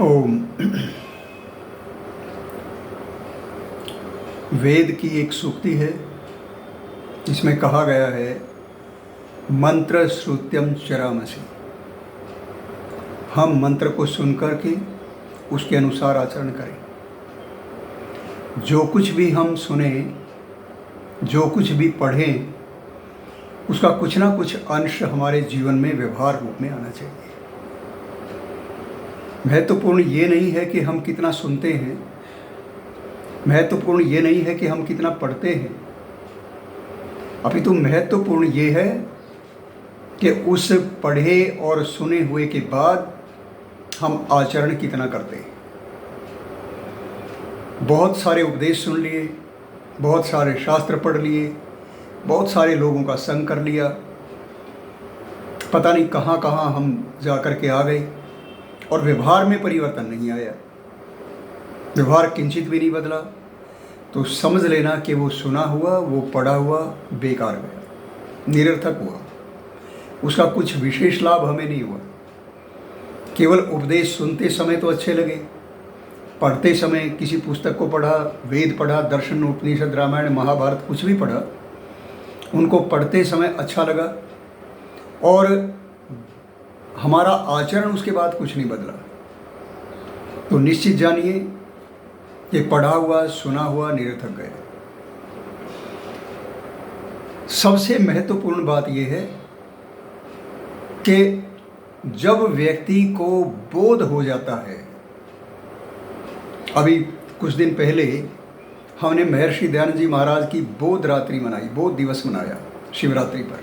ओम। वेद की एक सूक्ति है जिसमें कहा गया है, मंत्र श्रुत्यम चरामसि। हम मंत्र को सुनकर के उसके अनुसार आचरण करें। जो कुछ भी हम सुने, जो कुछ भी पढ़ें, उसका कुछ ना कुछ अंश हमारे जीवन में व्यवहार रूप में आना चाहिए। महत्वपूर्ण ये नहीं है कि हम कितना सुनते हैं, महत्वपूर्ण ये नहीं है कि हम कितना पढ़ते हैं, अपितु महत्वपूर्ण ये है कि उस पढ़े और सुने हुए के बाद हम आचरण कितना करते हैं। बहुत सारे उपदेश सुन लिए, बहुत सारे शास्त्र पढ़ लिए, बहुत सारे लोगों का संग कर लिया, पता नहीं कहाँ कहाँ हम जा कर के आ गए और व्यवहार में परिवर्तन नहीं आया, व्यवहार किंचित भी नहीं बदला, तो समझ लेना कि वो सुना हुआ, वो पढ़ा हुआ बेकार गया, निरर्थक हुआ, उसका कुछ विशेष लाभ हमें नहीं हुआ। केवल उपदेश सुनते समय तो अच्छे लगे, पढ़ते समय किसी पुस्तक को पढ़ा, वेद पढ़ा, दर्शन, उपनिषद, रामायण, महाभारत कुछ भी पढ़ा, उनको पढ़ते समय अच्छा लगा और हमारा आचरण उसके बाद कुछ नहीं बदला, तो निश्चित जानिए कि पढ़ा हुआ, सुना हुआ निरर्थक गया। सबसे महत्वपूर्ण बात यह है कि जब व्यक्ति को बोध हो जाता है, अभी कुछ दिन पहले हमने महर्षि दयानंद जी महाराज की बोध रात्रि मनाई, बोध दिवस मनाया शिवरात्रि पर।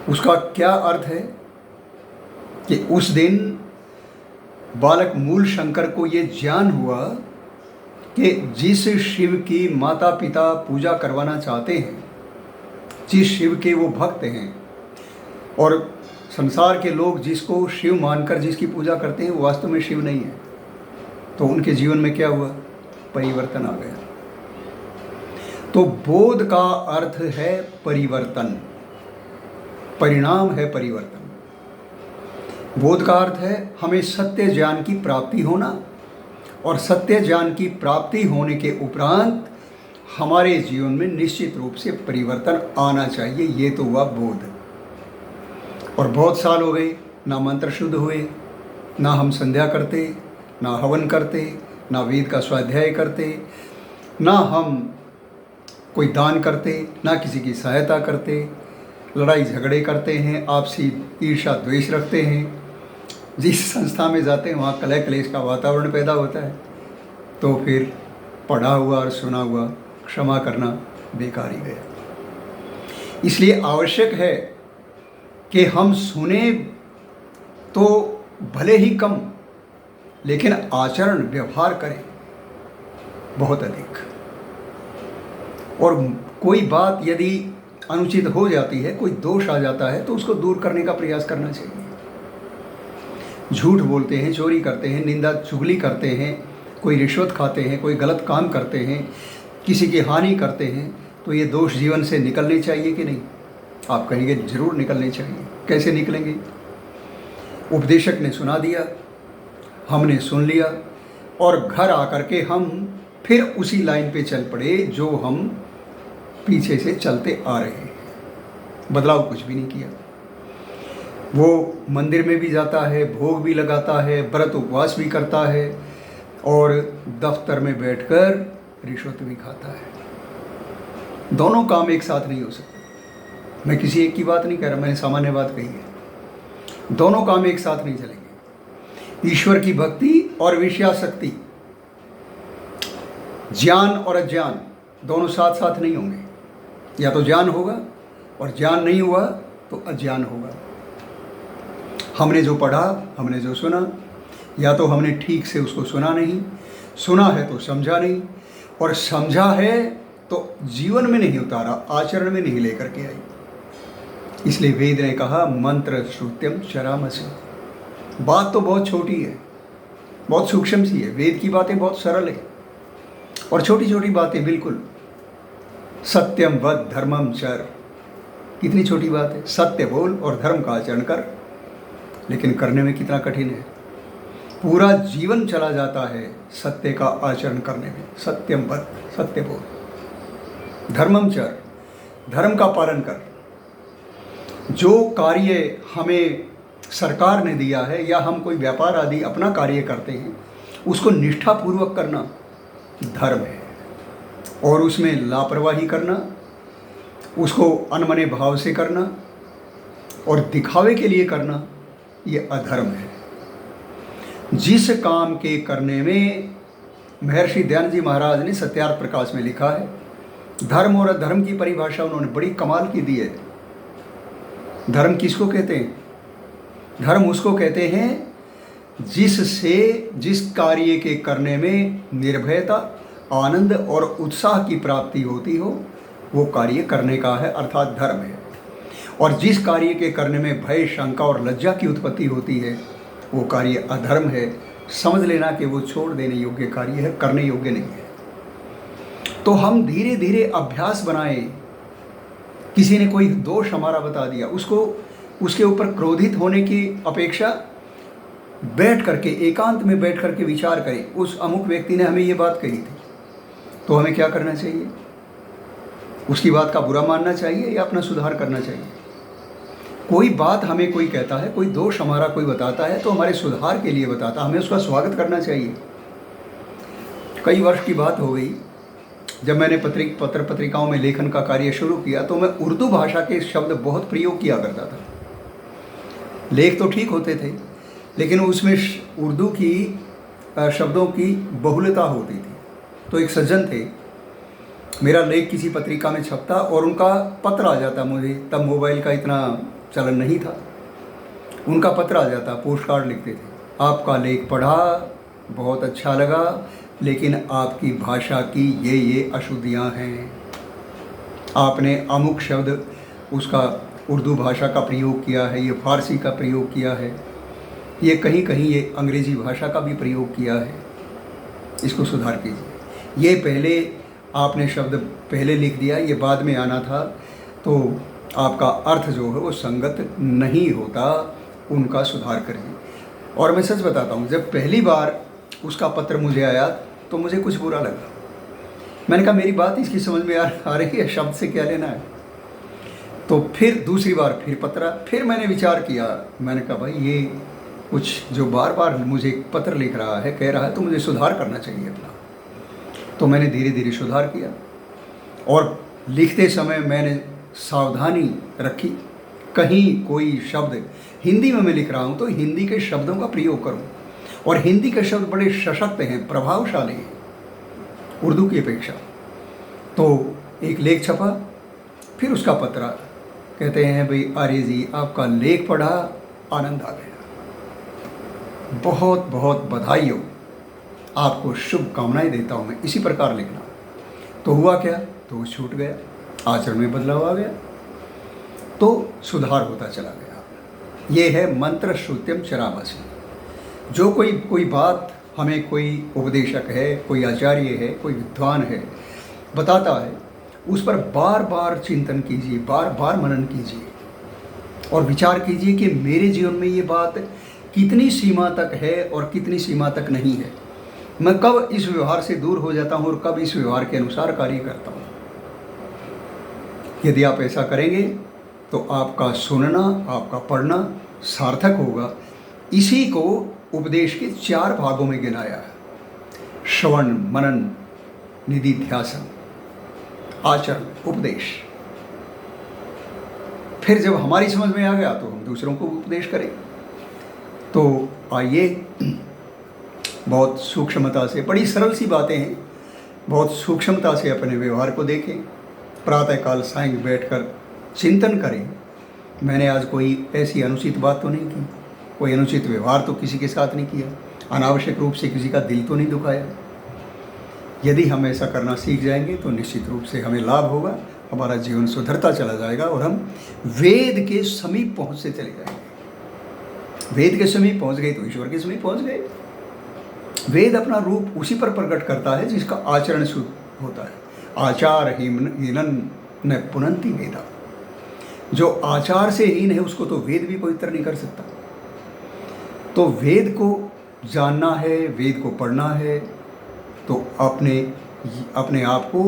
उसका क्या अर्थ है कि उस दिन बालक मूल शंकर को ये ज्ञान हुआ कि जिस शिव की माता पिता पूजा करवाना चाहते हैं, जिस शिव के वो भक्त हैं और संसार के लोग जिसको शिव मानकर जिसकी पूजा करते हैं वो वास्तव में शिव नहीं है, तो उनके जीवन में क्या हुआ? परिवर्तन आ गया। तो बोध का अर्थ है परिवर्तन, परिणाम है परिवर्तन। बोध का अर्थ है हमें सत्य ज्ञान की प्राप्ति होना, और सत्य ज्ञान की प्राप्ति होने के उपरांत हमारे जीवन में निश्चित रूप से परिवर्तन आना चाहिए। ये तो हुआ बोध। और बहुत साल हो गए, ना मंत्र शुद्ध हुए, ना हम संध्या करते, ना हवन करते, ना वेद का स्वाध्याय करते, ना हम कोई दान करते, ना किसी की सहायता करते, लड़ाई झगड़े करते हैं, आपसी ईर्ष्या द्वेष रखते हैं। जिस संस्था में जाते हैं वहाँ कलह क्लेश का वातावरण पैदा होता है, तो फिर पढ़ा हुआ और सुना हुआ क्षमा करना बेकार ही गया। इसलिए आवश्यक है कि हम सुने तो भले ही कम, लेकिन आचरण व्यवहार करें बहुत अधिक। और कोई बात यदि अनुचित हो जाती है, कोई दोष आ जाता है, तो उसको दूर करने का प्रयास करना चाहिए। झूठ बोलते हैं, चोरी करते हैं, निंदा चुगली करते हैं, कोई रिश्वत खाते हैं, कोई गलत काम करते हैं, किसी की हानि करते हैं, तो ये दोष जीवन से निकलने चाहिए कि नहीं? आप कहेंगे जरूर निकलने चाहिए। कैसे निकलेंगे? उपदेशक ने सुना दिया, हमने सुन लिया और घर आकर के हम फिर उसी लाइन पे चल पड़े जो हम पीछे से चलते आ रहे हैं। बदलाव कुछ भी नहीं किया। वो मंदिर में भी जाता है, भोग भी लगाता है, व्रत उपवास भी करता है और दफ्तर में बैठकर रिश्वत भी खाता है। दोनों काम एक साथ नहीं हो सकते। मैं किसी एक की बात नहीं कह रहा, मैंने सामान्य बात कही है। दोनों काम एक साथ नहीं चलेंगे। ईश्वर की भक्ति और विषयासक्ति, ज्ञान और अज्ञान दोनों साथ साथ नहीं होंगे। या तो ज्ञान होगा और ज्ञान नहीं हुआ तो अज्ञान होगा। हमने जो पढ़ा, हमने जो सुना, या तो हमने ठीक से उसको सुना नहीं, सुना है तो समझा नहीं, और समझा है तो जीवन में नहीं उतारा, आचरण में नहीं लेकर के आई। इसलिए वेद ने कहा मंत्र श्रुत्यम चरामसि। बात तो बहुत छोटी है, बहुत सूक्ष्म सी है। वेद की बातें बहुत सरल है और छोटी छोटी बातें बिल्कुल। सत्यम वद धर्मम चर, कितनी छोटी बात है। सत्य बोल और धर्म का आचरण कर, लेकिन करने में कितना कठिन है। पूरा जीवन चला जाता है सत्य का आचरण करने में। सत्यम वद, सत्य बोल, धर्मम चर, धर्म का पालन कर। जो कार्य हमें सरकार ने दिया है या हम कोई व्यापार आदि अपना कार्य करते हैं, उसको निष्ठापूर्वक करना धर्म है। और उसमें लापरवाही करना, उसको अनमने भाव से करना और दिखावे के लिए करना, ये अधर्म है। जिस काम के करने में महर्षि दयानंद जी महाराज ने सत्यार्थ प्रकाश में लिखा है, धर्म और अधर्म की परिभाषा उन्होंने बड़ी कमाल की दी है। धर्म किसको कहते हैं? धर्म उसको कहते हैं जिससे जिस कार्य के करने में निर्भयता, आनंद और उत्साह की प्राप्ति होती हो, वो कार्य करने का है, अर्थात धर्म है। और जिस कार्य के करने में भय, शंका और लज्जा की उत्पत्ति होती है, वो कार्य अधर्म है। समझ लेना कि वो छोड़ देने योग्य कार्य है, करने योग्य नहीं है। तो हम धीरे धीरे अभ्यास बनाएं। किसी ने कोई दोष हमारा बता दिया, उसको उसके ऊपर क्रोधित होने की अपेक्षा बैठ करके, एकांत में बैठ करके विचार करें, उस अमुक व्यक्ति ने हमें ये बात कही थी, तो हमें क्या करना चाहिए? उसकी बात का बुरा मानना चाहिए या अपना सुधार करना चाहिए? कोई बात हमें कोई कहता है, कोई दोष हमारा कोई बताता है, तो हमारे सुधार के लिए बताता, हमें उसका स्वागत करना चाहिए। कई वर्ष की बात हो गई, जब मैंने पत्र पत्रिकाओं में लेखन का कार्य शुरू किया, तो मैं उर्दू भाषा के शब्द बहुत प्रयोग किया करता था। लेख तो ठीक होते थे, लेकिन उसमें उर्दू की शब्दों की बहुलता होती थी। तो एक सज्जन थे, मेरा लेख किसी पत्रिका में छपता और उनका पत्र आ जाता मुझे, तब मोबाइल का इतना चलन नहीं था। उनका पत्र आ जाता, पोस्ट कार्ड लिखते थे, आपका लेख पढ़ा, बहुत अच्छा लगा, लेकिन आपकी भाषा की ये अशुद्धियाँ हैं। आपने अमुक शब्द उसका उर्दू भाषा का प्रयोग किया है, ये फारसी का प्रयोग किया है, ये कहीं कहीं ये अंग्रेज़ी भाषा का भी प्रयोग किया है, इसको सुधार कीजिए। ये पहले आपने शब्द पहले लिख दिया, ये बाद में आना था, तो आपका अर्थ जो है वो संगत नहीं होता, उनका सुधार करिए। और मैं सच बताता हूँ, जब पहली बार उसका पत्र मुझे आया तो मुझे कुछ बुरा लगा। मैंने कहा मेरी बात इसकी समझ में आ रही है, शब्द से क्या लेना है। तो फिर दूसरी बार फिर पत्र, फिर मैंने विचार किया, मैंने कहा भाई ये कुछ जो बार बार मुझे पत्र लिख रहा है, कह रहा है, तो मुझे सुधार करना चाहिए अपना। तो मैंने धीरे धीरे सुधार किया और लिखते समय मैंने सावधानी रखी, कहीं कोई शब्द हिंदी में मैं लिख रहा हूँ तो हिंदी के शब्दों का प्रयोग करूँ। और हिंदी के शब्द बड़े सशक्त हैं, प्रभावशाली हैं उर्दू की अपेक्षा। तो एक लेख छपा, फिर उसका पत्र, कहते हैं भाई आर्य जी आपका लेख पढ़ा, आनंद आ गया, बहुत बहुत बधाई हो, आपको शुभकामनाएं देता हूँ मैं, इसी प्रकार लिखना। तो हुआ क्या, तो वो छूट गया, आचरण में बदलाव आ गया, तो सुधार होता चला गया। ये है मंत्र श्रुत्यम चरामसि। जो कोई बात हमें कोई उपदेशक है, कोई आचार्य है, कोई विद्वान है बताता है, उस पर बार बार चिंतन कीजिए, बार बार मनन कीजिए और विचार कीजिए कि मेरे जीवन में ये बात कितनी सीमा तक है और कितनी सीमा तक नहीं है। मैं कब इस व्यवहार से दूर हो जाता हूँ और कब इस व्यवहार के अनुसार कार्य करता हूँ। यदि आप ऐसा करेंगे तो आपका सुनना, आपका पढ़ना सार्थक होगा। इसी को उपदेश के 4 भागों में गिनाया है: श्रवण, मनन, निधिध्यासन, आचरण, उपदेश। फिर जब हमारी समझ में आ गया तो हम दूसरों को उपदेश करें। तो आइए, बहुत सूक्ष्मता से, बड़ी सरल सी बातें हैं, बहुत सूक्ष्मता से अपने व्यवहार को देखें। प्रातःकाल सायं बैठकर चिंतन करें, मैंने आज कोई ऐसी अनुचित बात तो नहीं की, कोई अनुचित व्यवहार तो किसी के साथ नहीं किया, अनावश्यक रूप से किसी का दिल तो नहीं दुखाया। यदि हम ऐसा करना सीख जाएंगे तो निश्चित रूप से हमें लाभ होगा, हमारा जीवन सुधरता चला जाएगा और हम वेद के समीप पहुँचते चले जाएंगे। वेद के समीप पहुँच गए तो ईश्वर के समीप पहुँच गए। वेद अपना रूप उसी पर प्रकट करता है जिसका आचरण शुद्ध होता है। आचार हीनन न पुनंति वेदा। जो आचार से हीन है उसको तो वेद भी पवित्र नहीं कर सकता। तो वेद को जानना है, वेद को पढ़ना है, तो अपने आप को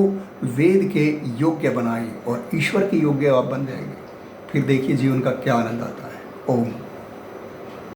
वेद के योग्य बनाइए और ईश्वर के योग्य आप बन जाएंगे। फिर देखिए जीवन का क्या आनंद आता है। ओम।